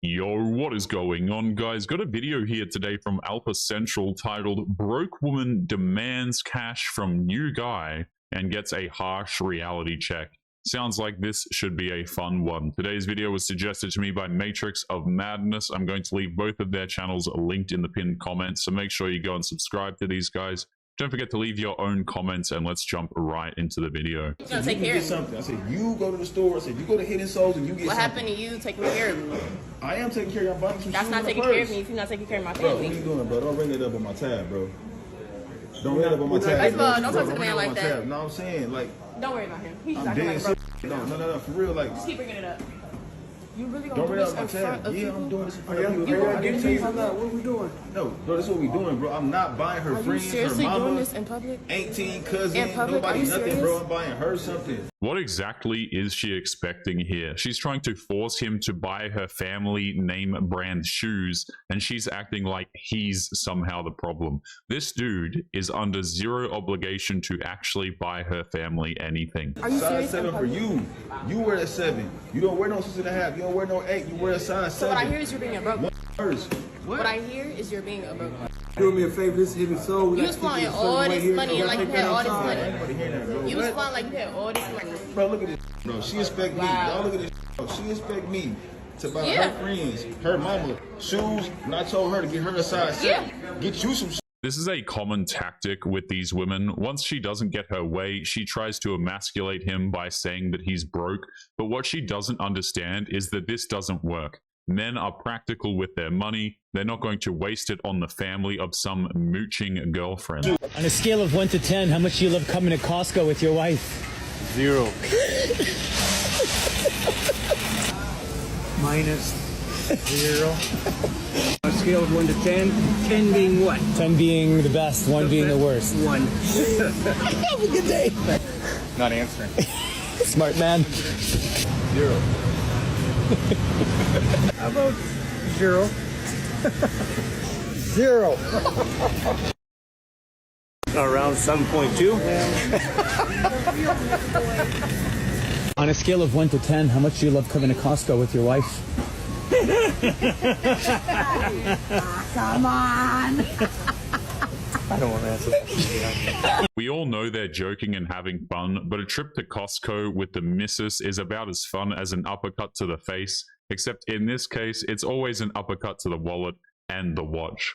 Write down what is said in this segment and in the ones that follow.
Yo, what is going on, guys? Got a video here today from Alpha Central titled "Broke Woman Demands Cash from New Guy and Gets a Harsh Reality Check." Sounds like this should be a fun one. Today's video was suggested to me by Matrix of Madness. I'm going to leave both of their channels linked in the pinned comments, so make sure you go and subscribe to these guys. Don't forget to leave your own comments, and let's jump right into the video. You're gonna take care of something. I said, you go to the store. I said, you go to Hidden Souls and you get What something. happened to you taking care of me? I am taking care of your body. That's not taking care of me if you're not taking care of my Bro, family. what are you doing, bro? Don't ring it up on my tab, bro. Don't ring it up on my tab. First of all, don't talk to the man like that. No, I'm saying, like, Don't worry about him. He's just I'm acting dead like serious. No, for real, like. Just keep bringing it up. You really gonna Don't do ring it this up on in my front tab. of Yeah, people? I'm doing this in front You of gonna people. do this? What are we doing? No, bro, that's what we doing, bro. I'm not buying her Are you friends, her seriously doing mama, this in public? 18 cousins, In public? Are nobody, you nothing, serious? bro. I'm buying her something. What exactly is she expecting here? She's trying to force him to buy her family name brand shoes, and she's acting like he's somehow the problem. This dude is under zero obligation to actually buy her family anything. Are you Size serious? 7 for you. You wear a 7. You don't wear no 6.5. You don't wear no 8. You wear a size 7. So what I hear is you're being a broke. First. What I hear is you're being a broke. Do me a favor, this is Hidden Soul. You was flying all this money and like you had all this money. You was flying like you had all this money. Bro, look at this, bro. She expect me. Wow. Y'all look at this, bro. She expect me to buy Yeah. her friends, her mama, shoes, and I told her to get her a size 7. Get you some This is a common tactic with these women. Once she doesn't get her way, she tries to emasculate him by saying that he's broke. But what she doesn't understand is that this doesn't work. Men are practical with their money. They're not going to waste it on the family of some mooching girlfriend. On a scale of 1 to 10, how much do you love coming to Costco with your wife? 0. Minus 0. On a scale of 1 to 10, 10 being what? 10 being the best, 1 being the worst. 1. Have a good day. Not answering. Smart man. 0. How about 0? 0. Around 7.2. On a scale of 1 to 10, how much do you love coming to Costco with your wife? Come on. I don't want to answer. We all know they're joking and having fun, but a trip to Costco with the missus is about as fun as an uppercut to the face, except in this case, it's always an uppercut to the wallet and the watch.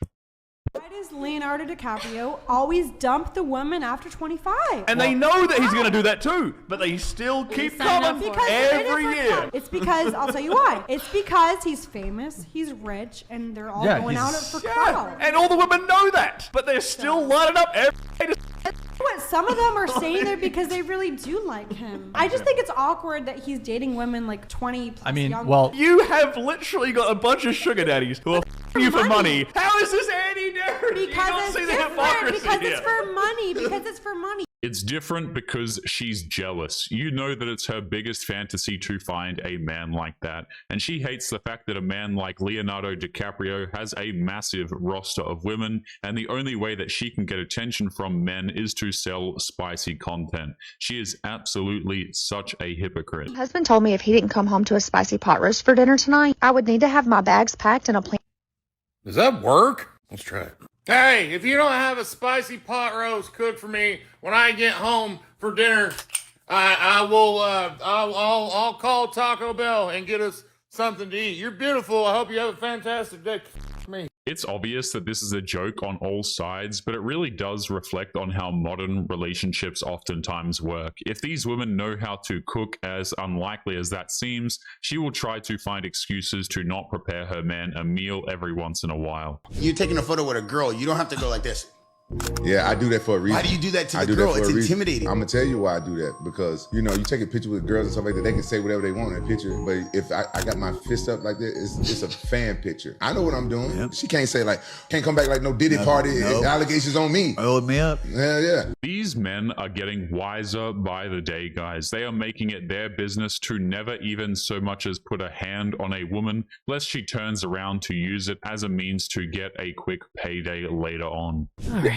Why does Leonardo DiCaprio always dump the woman after 25? And they know that he's going to do that too, but they still keep coming every year. It's because, I'll tell you why. It's because he's famous, he's rich, and they're all going out for clout. And all the women know that, but they're still lining up every day to... What, some of them are saying there because they really do like him. I just think it's awkward that he's dating women like 20 plus younger. You have literally got a bunch of sugar daddies who are f***ing you for money. How is this any different? Because it's different. Because it's for money. Because it's for money. It's different because she's jealous. You know that it's her biggest fantasy to find a man like that. And she hates the fact that a man like Leonardo DiCaprio has a massive roster of women, and the only way that she can get attention from men is to sell spicy content. She is absolutely such a hypocrite. My husband told me if he didn't come home to a spicy pot roast for dinner tonight, I would need to have my bags packed and a plan. Does that work? Let's try it. Hey, if you don't have a spicy pot roast cooked for me when I get home for dinner, I'll call Taco Bell and get us something to eat. You're beautiful. I hope you have a fantastic day. Me. It's obvious that this is a joke on all sides, but it really does reflect on how modern relationships oftentimes work. If these women know how to cook, as unlikely as that seems, she will try to find excuses to not prepare her man a meal every once in a while. You're taking a photo with a girl, you don't have to go like this. Yeah, I do that for a reason. Why do you do that to the girl? It's intimidating. I'm gonna tell you why I do that, because you know, you take a picture with girls and stuff like that, they can say whatever they want in a picture, but if I got my fist up like that, it's a fan picture. I know what I'm doing. Yep. She can't say like, can't come back like no Diddy party, allegations on me. Hold me up. Yeah. These men are getting wiser by the day, guys. They are making it their business to never even so much as put a hand on a woman, lest she turns around to use it as a means to get a quick payday later on.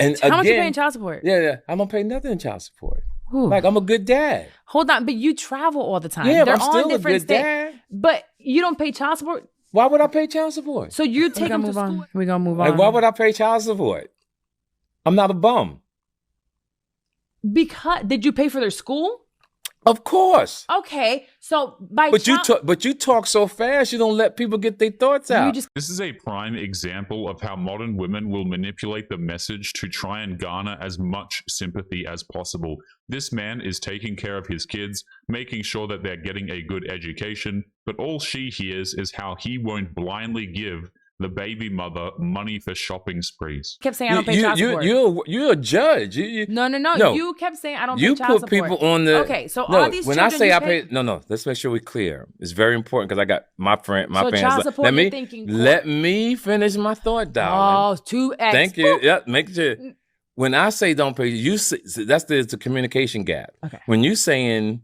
And how much you paying child support? Yeah, I'm gonna pay nothing in child support. Like, I'm a good dad. Hold on, but you travel all the time. Yeah, They're but I'm still on different a good dad. But you don't pay child support? Why would I pay child support? So you take him to school. We're gonna move on. Like, why would I pay child support? I'm not a bum. Because did you pay for their school? Of course. Okay, so but you talk so fast, you don't let people get their thoughts out. This is a prime example of how modern women will manipulate the message to try and garner as much sympathy as possible. This man is taking care of his kids, making sure that they're getting a good education, but all she hears is how he won't blindly give the baby mother money for shopping sprees. Kept saying I don't pay child support. You're a judge. No. You kept saying I don't pay child support. You put people on the... Okay, so all these when children I say I pay... No. Let's make sure we're clear. It's very important because I got my parents... child support, Let me finish my thought, darling. Oh, 2x. Thank you. Yeah, make sure... When I say don't pay, you say, that's the communication gap. Okay. When you saying,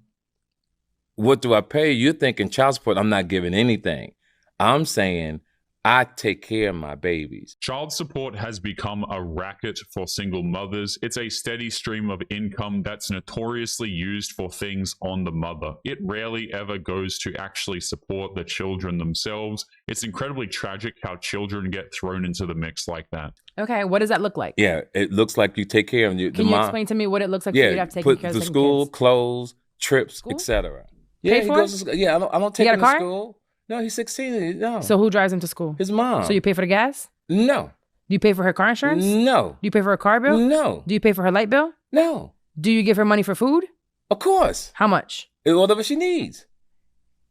what do I pay? You're thinking child support, I'm not giving anything. I'm saying... I take care of my babies. Child support has become a racket for single mothers. It's a steady stream of income that's notoriously used for things on the mother. It rarely ever goes to actually support the children themselves. It's incredibly tragic how children get thrown into the mix like that. Okay, what does that look like? Yeah, it looks like you take care of you. Can you explain to me what it looks like for you to have taken care of the school, kids? Clothes, trips, etc. Yeah, Pay for it? I don't take him to school. No, he's 16. No. So who drives him to school? His mom. So you pay for the gas? No. Do you pay for her car insurance? No. Do you pay for her car bill? No. Do you pay for her light bill? No. Do you give her money for food? Of course. How much? Whatever she needs.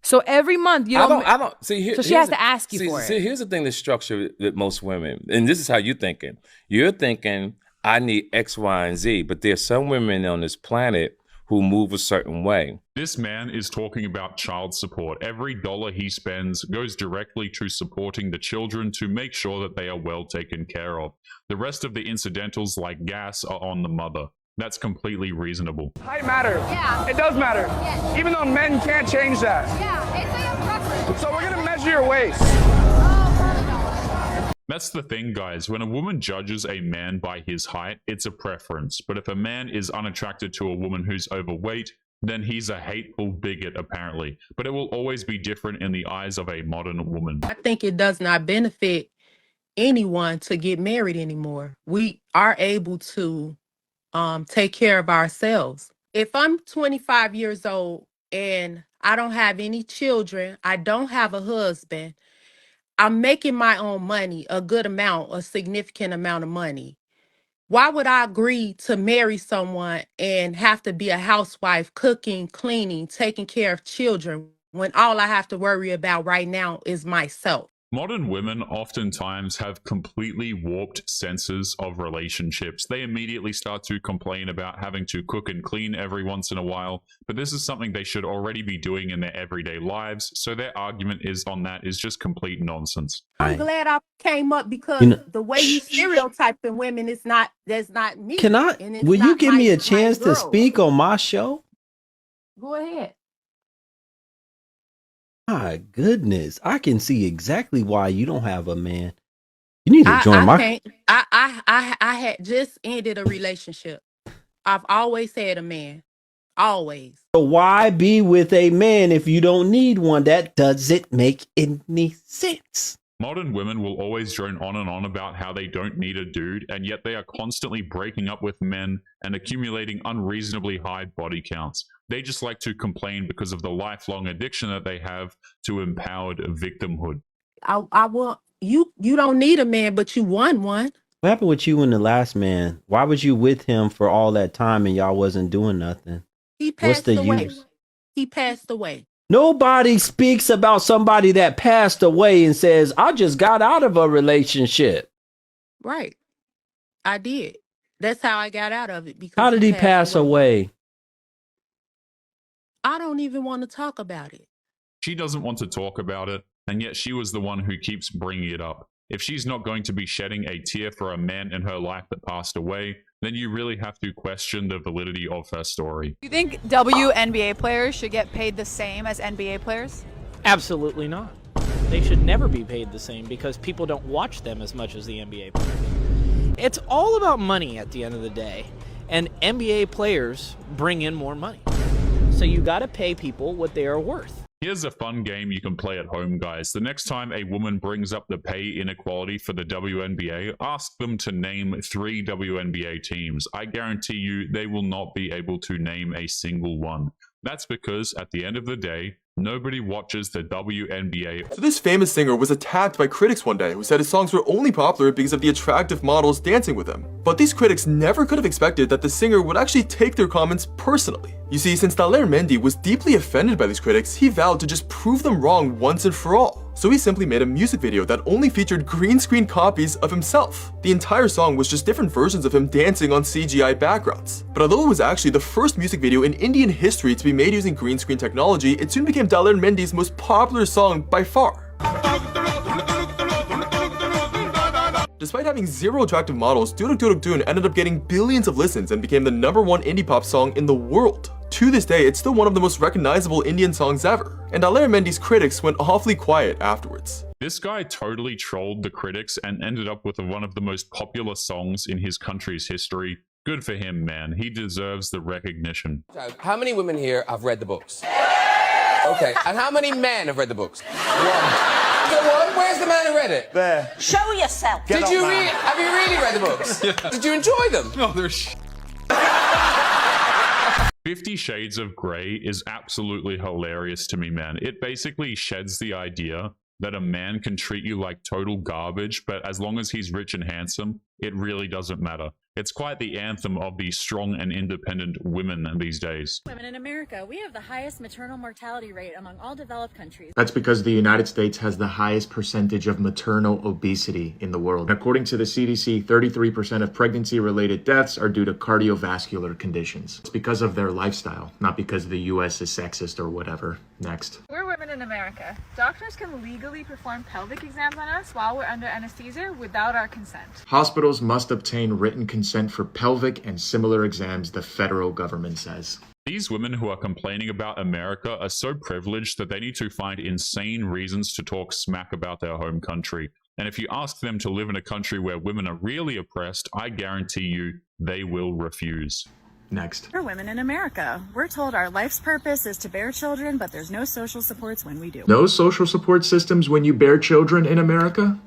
So every month you don't... I don't see. So she has to ask you for it. See, here's the thing that's structured with most women, and this is how you're thinking. You're thinking, I need X, Y, and Z, but there's some women on this planet who move a certain way. This man is talking about child support. Every dollar he spends goes directly to supporting the children to make sure that they are well taken care of. The rest of the incidentals like gas are on the mother. That's completely reasonable. Height matters. Yeah. It does matter. Yes. Even though men can't change that. Yeah, it's a preference. So we're gonna measure your waist. That's the thing, guys. When a woman judges a man by his height, it's a preference. But if a man is unattracted to a woman who's overweight, then he's a hateful bigot, apparently. But it will always be different in the eyes of a modern woman. I think it does not benefit anyone to get married anymore. We are able to take care of ourselves. If I'm 25 years old and I don't have any children, I don't have a husband, I'm making my own money, a good amount, a significant amount of money. Why would I agree to marry someone and have to be a housewife, cooking, cleaning, taking care of children, when all I have to worry about right now is myself? Modern women oftentimes have completely warped senses of relationships. They immediately start to complain about having to cook and clean every once in a while, but this is something they should already be doing in their everyday lives, so their argument is just complete nonsense. I'm glad I came up because the way you stereotyping women that's not me. Will you give me a chance to speak on my show? Go ahead. My goodness, I can see exactly why you don't have a man. You need to join my... I had just ended a relationship. I've always had a man. Always. So why be with a man if you don't need one? That doesn't make any sense. Modern women will always drone on and on about how they don't need a dude, and yet they are constantly breaking up with men and accumulating unreasonably high body counts. They just like to complain because of the lifelong addiction that they have to empowered victimhood. I want you don't need a man, but you want one. What happened with you and the last man? Why was you with him for all that time and y'all wasn't doing nothing? He passed away. He passed away. Nobody speaks about somebody that passed away and says, I just got out of a relationship. Right. I did. That's how I got out of it. Because how did he pass away? I don't even want to talk about it. She doesn't want to talk about it, and yet she was the one who keeps bringing it up. If she's not going to be shedding a tear for a man in her life that passed away, then you really have to question the validity of her story. Do you think WNBA players should get paid the same as NBA players? Absolutely not. They should never be paid the same because people don't watch them as much as the NBA players. It's all about money at the end of the day, and NBA players bring in more money. So you got to pay people what they are worth. Here's a fun game you can play at home, guys. The next time a woman brings up the pay inequality for the WNBA, ask them to name 3 WNBA teams. I guarantee you they will not be able to name a single one. That's because, at the end of the day, nobody watches the WNBA. So this famous singer was attacked by critics one day who said his songs were only popular because of the attractive models dancing with him. But these critics never could have expected that the singer would actually take their comments personally. You see, since Daler Mendy was deeply offended by these critics, he vowed to just prove them wrong once and for all. So he simply made a music video that only featured green screen copies of himself. The entire song was just different versions of him dancing on CGI backgrounds. But although it was actually the first music video in Indian history to be made using green screen technology, it soon became Daler Mendy's most popular song by far. Despite having 0 attractive models, Duduk Duduk Dun ended up getting billions of listens and became the #1 indie pop song in the world. To this day, it's still one of the most recognizable Indian songs ever, and Daler Mendy's critics went awfully quiet afterwards. This guy totally trolled the critics and ended up with one of the most popular songs in his country's history. Good for him, man. He deserves the recognition. How many women here have read the books? Okay, and how many men have read the books? One. Where's the man who read it? There. Show yourself. Have you really read the books? Yeah. Did you enjoy them? No, they're 50 Shades of Grey is absolutely hilarious to me, man. It basically sheds the idea that a man can treat you like total garbage, but as long as he's rich and handsome, it really doesn't matter. It's quite the anthem of the strong and independent women these days. Women in America, we have the highest maternal mortality rate among all developed countries. That's because the United States has the highest percentage of maternal obesity in the world. According to the CDC, 33% of pregnancy-related deaths are due to cardiovascular conditions. It's because of their lifestyle, not because the US is sexist or whatever. Next. We're women in America. Doctors can legally perform pelvic exams on us while we're under anesthesia without our consent. Hospitals must obtain written consent for pelvic and similar exams, the federal government says. These women who are complaining about America are so privileged that they need to find insane reasons to talk smack about their home country. And if you ask them to live in a country where women are really oppressed, I guarantee you they will refuse. Next. We're women in America. We're told our life's purpose is to bear children, but there's no social supports when we do. No social support systems when you bear children in America?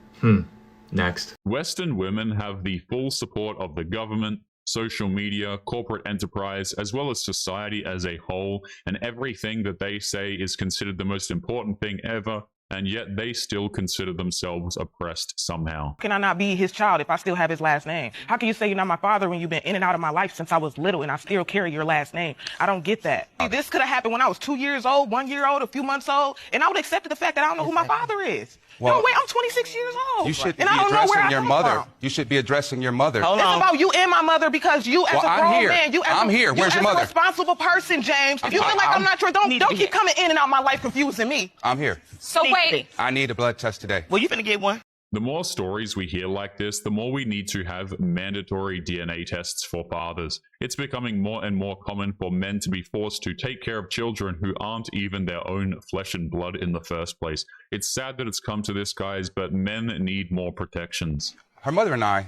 Next. Western women have the full support of the government, social media, corporate enterprise, as well as society as a whole, and everything that they say is considered the most important thing ever, and yet they still consider themselves oppressed somehow. Can I not be his child if I still have his last name? How can you say you're not my father when you've been in and out of my life since I was little and I still carry your last name? I don't get that. This could have happened when I was 2 years old, 1 year old, a few months old, and I would have accepted the fact that I don't know who my father is. Well, no, wait, I'm 26 years old. You should be and I don't know where addressing your I come mother. from. You should be addressing your mother. It's about you and my mother because you as a grown man, you as I'm here. Where's your mother? a responsible person, James. If you feel like I'm not sure, don't keep coming in and out of my life confusing me. I'm here. So wait. I need a blood test today. Well, you finna get one. The more stories we hear like this, the more we need to have mandatory DNA tests for fathers. It's becoming more and more common for men to be forced to take care of children who aren't even their own flesh and blood in the first place. It's sad that it's come to this, guys, but men need more protections. Her mother and I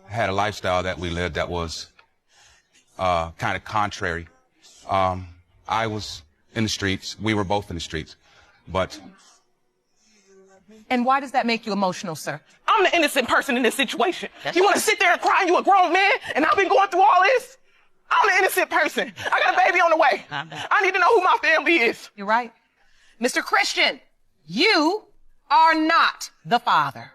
had a lifestyle that we lived that was kind of contrary. I was in the streets. We were both in the streets. But... And why does that make you emotional, sir? I'm the innocent person in this situation. You want to sit there and cry, you a grown man, and I've been going through all this? I'm the innocent person. I got a baby on the way. I need to know who my family is. You're right. Mr. Christian, you are not the father.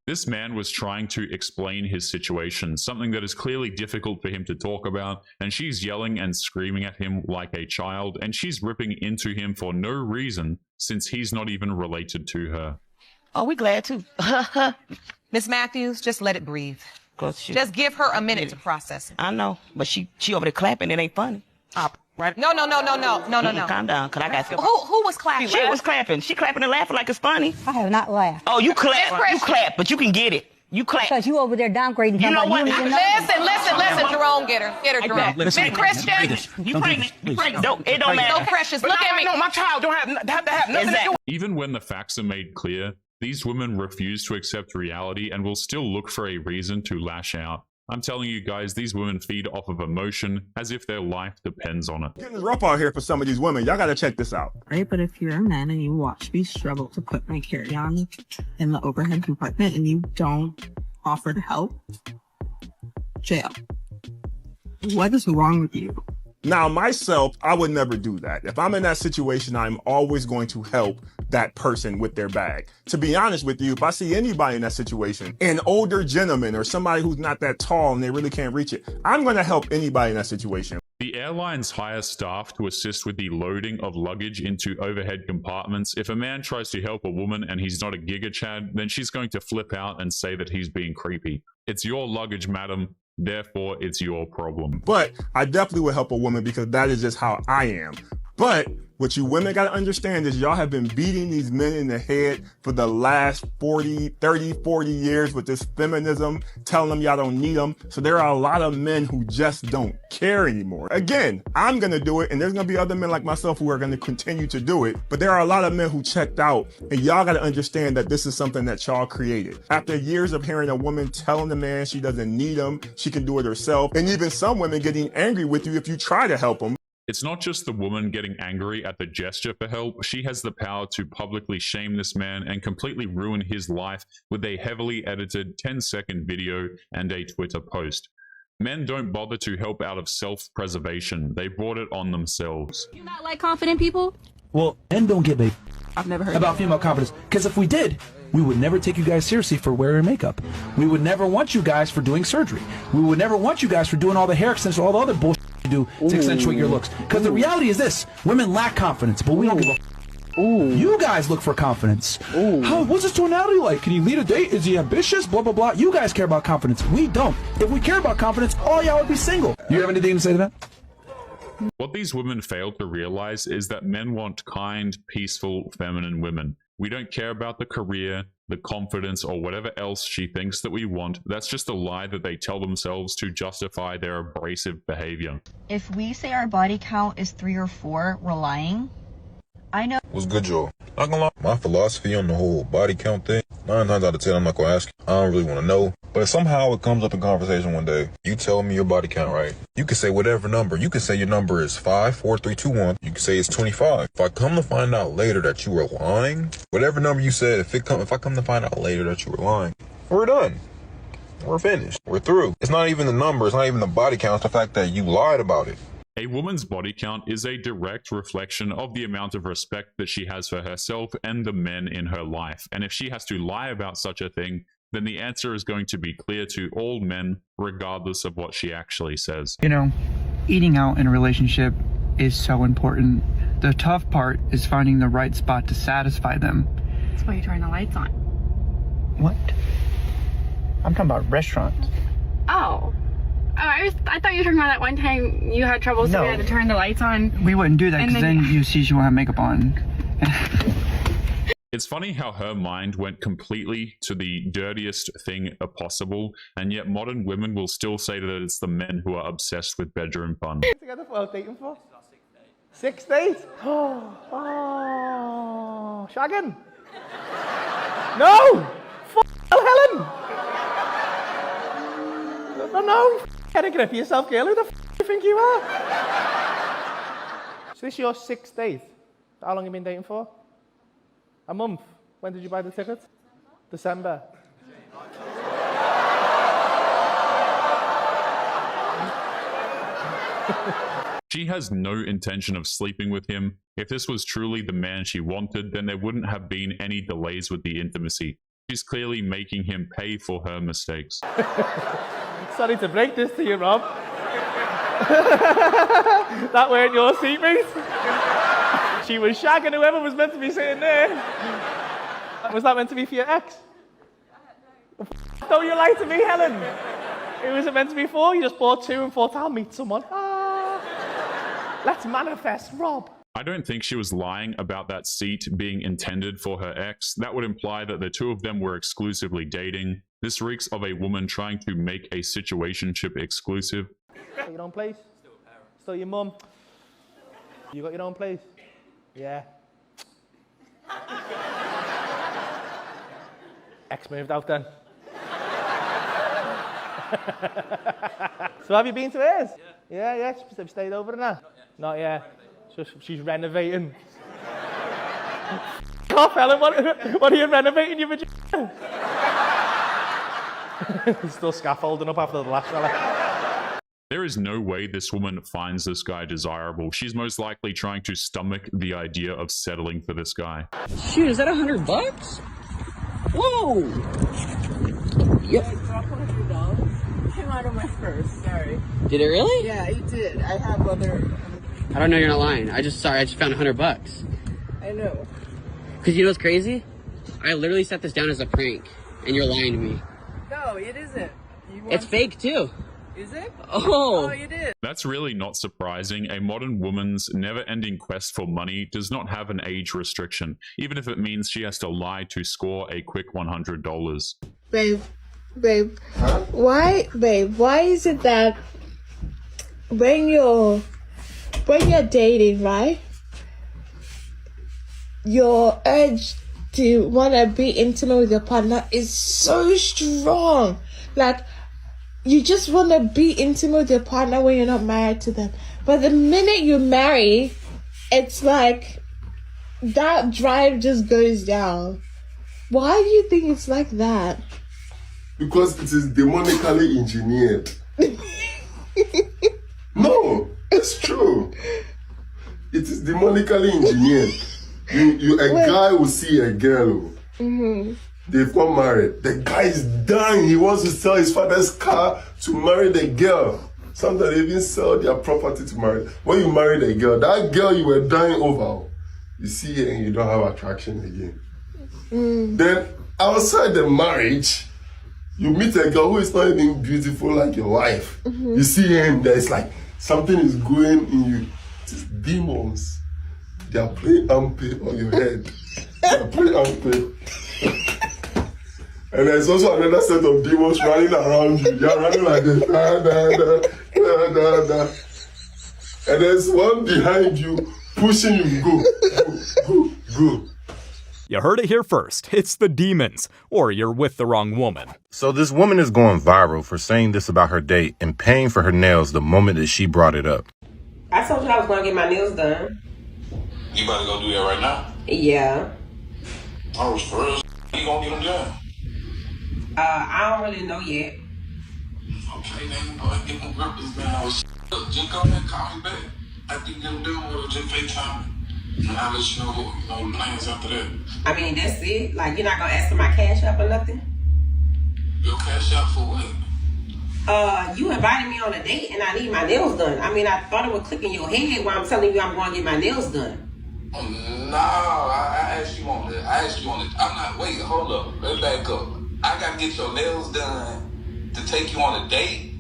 This man was trying to explain his situation, something that is clearly difficult for him to talk about, and she's yelling and screaming at him like a child, and she's ripping into him for no reason, since he's not even related to her. Oh, we glad too. Miss Matthews, just let it breathe. Just give her a minute to process it. I know, but she over there clapping, it ain't funny. Right? No. Calm down, cause I got you. Who was clapping? She was clapping. She clapping and laughing like it's funny. I have not laughed. Oh, you clap, but you can get it. You clap. Because you over there downgrading. You know what? Listen, Jerome, get her, Jerome. Miss Christian. You pregnant. Don't, it don't matter. No, Precious, look at me. No, my child don't have to have nothing to do. Even when the facts are made clear, these women refuse to accept reality and will still look for a reason to lash out. I'm telling you guys, these women feed off of emotion as if their life depends on it. Getting rough out here for some of these women. Y'all gotta check this out. Right, but if you're a man and you watch me struggle to put my carry-on in the overhead compartment and you don't offer to help, jail. What is wrong with you? Now, myself, I would never do that. If I'm in that situation, I'm always going to help that person with their bag. To be honest with you, if I see anybody in that situation, an older gentleman or somebody who's not that tall and they really can't reach it, I'm going to help anybody in that situation. The airlines hire staff to assist with the loading of luggage into overhead compartments. If a man tries to help a woman and he's not a Giga Chad, then she's going to flip out and say that he's being creepy. It's your luggage, madam. Therefore, it's your problem. But I definitely would help a woman because that is just how I am. But what you women got to understand is y'all have been beating these men in the head for the last 40 years with this feminism, telling them y'all don't need them. So there are a lot of men who just don't care anymore. Again, I'm going to do it, and there's going to be other men like myself who are going to continue to do it. But there are a lot of men who checked out, and y'all got to understand that this is something that y'all created. After years of hearing a woman telling the man she doesn't need him, she can do it herself, and even some women getting angry with you if you try to help them. It's not just the woman getting angry at the gesture for help. She has the power to publicly shame this man and completely ruin his life with a heavily edited 10-second video and a Twitter post. Men don't bother to help out of self-preservation. They brought it on themselves. You not like confident people? Well, men don't give a I've never heard about female confidence. Because if we did, we would never take you guys seriously for wearing makeup. We would never want you guys for doing surgery. We would never want you guys for doing all the hair extensions, all the other bullshit you do to accentuate your looks. Because the reality is this: women lack confidence, but we don't give a You guys look for confidence. What's his tonality like? Can he lead a date? Is he ambitious? Blah, blah, blah. You guys care about confidence. We don't. If we care about confidence, all y'all would be single. You have anything to say to that? What these women fail to realize is that men want kind, peaceful, feminine women. We don't care about the career, the confidence, or whatever else she thinks that we want. That's just a lie that they tell themselves to justify their abrasive behavior. If we say our body count is 3 or 4, we're lying. I know. What's good, Joel? Not gonna lie, my philosophy on the whole body count thing, 9 times out of 10, I'm not gonna ask you. I don't really want to know. But if somehow it comes up in conversation one day, you tell me your body count, right? You can say whatever number. You can say your number is 5, 4, 3, 2, 1. You can say it's 25. If I come to find out later that you were lying, whatever number you said, if I come to find out later that you were lying, we're done. We're finished. We're through. It's not even the number. It's not even the body count. It's the fact that you lied about it. A woman's body count is a direct reflection of the amount of respect that she has for herself and the men in her life. And if she has to lie about such a thing, then the answer is going to be clear to all men, regardless of what she actually says. You know, eating out in a relationship is so important. The tough part is finding the right spot to satisfy them. That's why you turn the lights on. What? I'm talking about restaurants. Oh. I thought you were talking about that one time you had trouble, so we had to turn the lights on. We wouldn't do that because then you see she won't have makeup on. It's funny how her mind went completely to the dirtiest thing possible, and yet modern women will still say that it's the men who are obsessed with bedroom fun. Together for dating for? 6 days? Oh, shagging? No! Helen! No! Get it for yourself, girl. Who the do you think you are? So this is your 6th date? How long have you been dating for? A month. When did you buy the ticket? December. She has no intention of sleeping with him. If this was truly the man she wanted, then there wouldn't have been any delays with the intimacy. She's clearly making him pay for her mistakes. Sorry to break this to you, Rob. That weren't your seatmate. She was shagging whoever was meant to be sitting there. Was that meant to be for your ex? Don't you lie to me, Helen? Who was it meant to be for? You just bought 2 and thought, I'll meet someone. Let's manifest, Rob. I don't think she was lying about that seat being intended for her ex. That would imply that the two of them were exclusively dating. This reeks of a woman trying to make a situationship exclusive. Got your own place? Still your mum? You got your own place? Yeah. Ex moved out then. So have you been to hers? Yeah. She's stayed over there? Not yet. She's renovating. Off, Helen, what are you renovating your vagina? Still scaffolding up after the last fella. There is no way this woman finds this guy desirable. She's most likely trying to stomach the idea of settling for this guy. Shoot, is that $100? Whoa! Yep. Came out of my purse, sorry. Did it really? Yeah, it did. I have other... I don't know, you're not lying. I just found $100. I know. Cause you know what's crazy? I literally set this down as a prank, and you're lying to me. No, it isn't. It's fake too. Is it? Oh, you did. That's really not surprising. A modern woman's never-ending quest for money does not have an age restriction, even if it means she has to lie to score a quick $100. Babe, why is it that when you're dating, right, your urge to want to be intimate with your partner is so strong? Like, you just want to be intimate with your partner when you're not married to them. But the minute you marry, it's like that drive just goes down. Why do you think it's like that? Because it is demonically engineered. No, it's true. It is demonically engineered. A guy will see a girl. Mm-hmm. They've got married. The guy is dying. He wants to sell his father's car to marry the girl. Sometimes they even sell their property to marry. When you marry the girl, that girl you were dying over, you see her and you don't have attraction again. Then outside the marriage, you meet a girl who is not even beautiful like your wife. You see her and there's like something is going in you. It's demons. They are playing ampe on your head. They are playing ampe. And there's also another set of demons running around you. You're running like this. And there's one behind you pushing you. Go. You heard it here first. It's the demons, or you're with the wrong woman. So this woman is going viral for saying this about her date and paying for her nails the moment that she brought it up. I told you I was going to get my nails done. You about to go do that right now? Yeah. Oh, for real? You gonna get them done? I don't really know yet. Okay, then you go and get them grippers, man. Just go ahead and call me back. After you get them done, we'll just FaceTime. And I'll let you know the plans after that. I mean, that's it? Like, you're not going to ask for my cash app or nothing? Your cash app for what? You invited me on a date and I need my nails done. I mean, I thought it would click in your head while I'm telling you I'm going to get my nails done. No, I asked you on it. I'm not, wait, hold up. Let's back up. I got to get your nails done to take you on a date?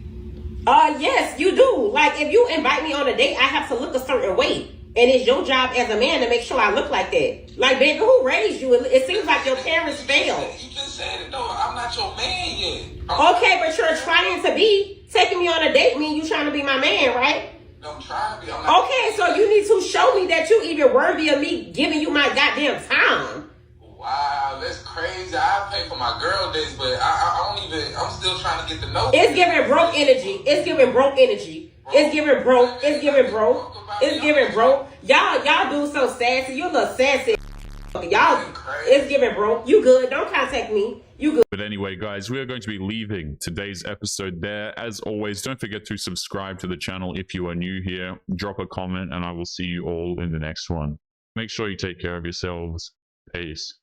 Yes, you do. Like, if you invite me on a date, I have to look a certain way. And it's your job as a man to make sure I look like that. Like, baby, who raised you? It seems like your parents failed. You just said it, though. I'm not your man yet. Okay, but you're trying to be. Taking me on a date mean you trying to be my man, right? I'm trying to be. Okay, so you need to show me that you even worthy of me giving you my goddamn time. Wow, that's crazy. I pay for my girl dates, but I don't even, I'm still trying to get to know. It's giving broke energy. It's giving broke energy. It's giving broke. It's giving broke. It's giving broke. Y'all do so sassy. You a little sassy. Y'all, it's giving broke. You good. Don't contact me. You good. But anyway, guys, we are going to be leaving today's episode there. As always, don't forget to subscribe to the channel if you are new here. Drop a comment, and I will see you all in the next one. Make sure you take care of yourselves. Peace.